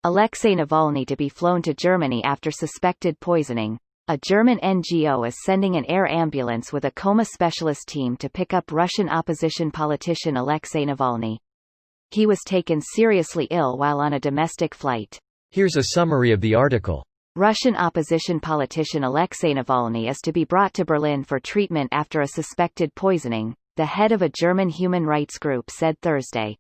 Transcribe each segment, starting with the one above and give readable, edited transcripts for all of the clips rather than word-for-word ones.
Alexei Navalny to be flown to Germany after suspected poisoning. A German NGO is sending an air ambulance with a coma specialist team to pick up Russian opposition politician Alexei Navalny. He was taken seriously ill while on a domestic flight. Here's a summary of the article. Russian opposition politician Alexei Navalny is to be brought to Berlin for treatment after a suspected poisoning, the head of a German human rights group said Thursday.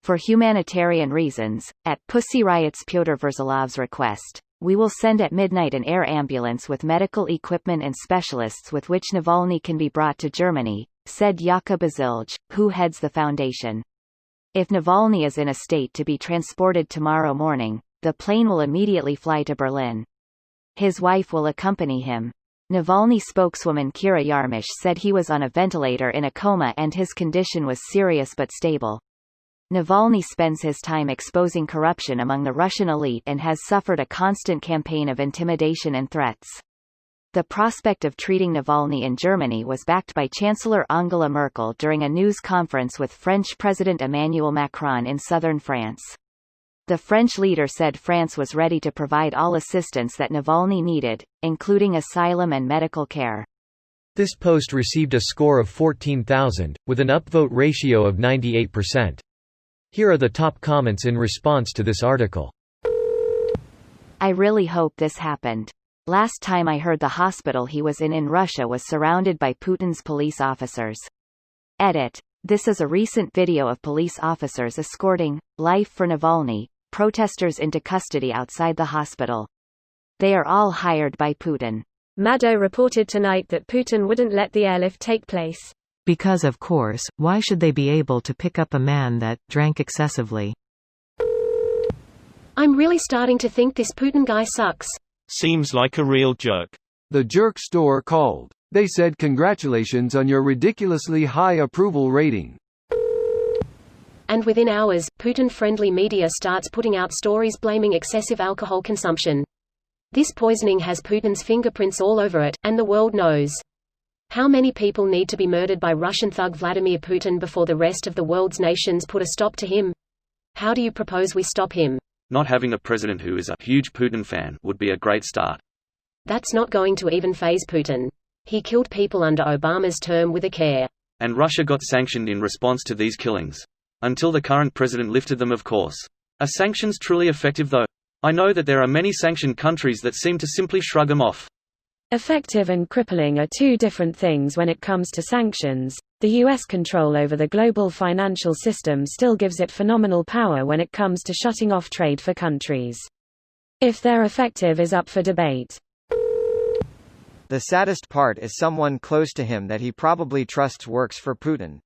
For humanitarian reasons, at Pussy Riot's Pyotr Verzalov's request, we will send at midnight an air ambulance with medical equipment and specialists with which Navalny can be brought to Germany, said Jakub Azilj, who heads the foundation. If Navalny is in a state to be transported tomorrow morning, the plane will immediately fly to Berlin. His wife will accompany him. Navalny spokeswoman Kira Yarmish said he was on a ventilator in a coma and his condition was serious but stable. Navalny spends his time exposing corruption among the Russian elite and has suffered a constant campaign of intimidation and threats. The prospect of treating Navalny in Germany was backed by Chancellor Angela Merkel during a news conference with French President Emmanuel Macron in southern France. The French leader said France was ready to provide all assistance that Navalny needed, including asylum and medical care. This post received a score of 14,000, with an upvote ratio of 98%. Here are the top comments in response to this article. I really hope this happened. Last time I heard the hospital he was in Russia was surrounded by Putin's police officers. Edit. This is a recent video of police officers escorting Life for Navalny protesters into custody outside the hospital. They are all hired by Putin. Mado reported tonight that Putin wouldn't let the airlift take place. Because of course, why should they be able to pick up a man that drank excessively? I'm really starting to think this Putin guy sucks. Seems like a real jerk. The jerk store called. They said congratulations on your ridiculously high approval rating. And within hours, Putin-friendly media starts putting out stories blaming excessive alcohol consumption. This poisoning has Putin's fingerprints all over it, and the world knows. How many people need to be murdered by Russian thug Vladimir Putin before the rest of the world's nations put a stop to him? How do you propose we stop him? Not having a president who is a huge Putin fan would be a great start. That's not going to even faze Putin. He killed people under Obama's term with a care. And Russia got sanctioned in response to these killings. Until the current president lifted them, of course. Are sanctions truly effective though? I know that there are many sanctioned countries that seem to simply shrug them off. Effective and crippling are two different things when it comes to sanctions. The US control over the global financial system still gives it phenomenal power when it comes to shutting off trade for countries. If they're effective is up for debate. The saddest part is someone close to him that he probably trusts works for Putin.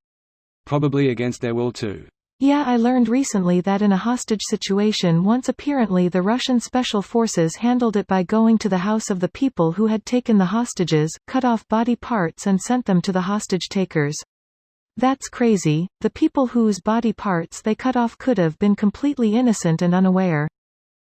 Probably against their will too. Yeah, I learned recently that in a hostage situation once apparently the Russian special forces handled it by going to the house of the people who had taken the hostages, cut off body parts and sent them to the hostage takers. That's crazy. The people whose body parts they cut off could have been completely innocent and unaware.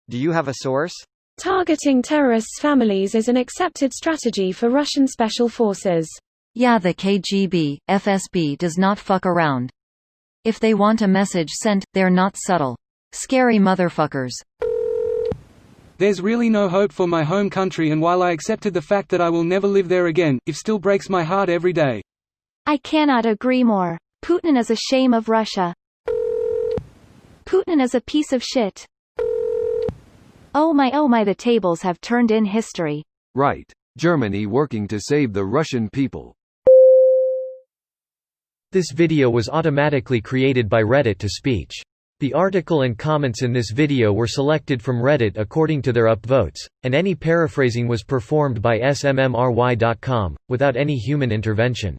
Do you have a source? Targeting terrorists' families is an accepted strategy for Russian special forces. Yeah, the KGB, FSB does not fuck around. If they want a message sent, they're not subtle. Scary motherfuckers. There's really no hope for my home country, and while I accepted the fact that I will never live there again, it still breaks my heart every day. I cannot agree more. Putin is a shame of Russia. Putin is a piece of shit. Oh my, the tables have turned in history. Right. Germany working to save the Russian people. This video was automatically created by Reddit to speech. The article and comments in this video were selected from Reddit according to their upvotes, and any paraphrasing was performed by smmry.com, without any human intervention.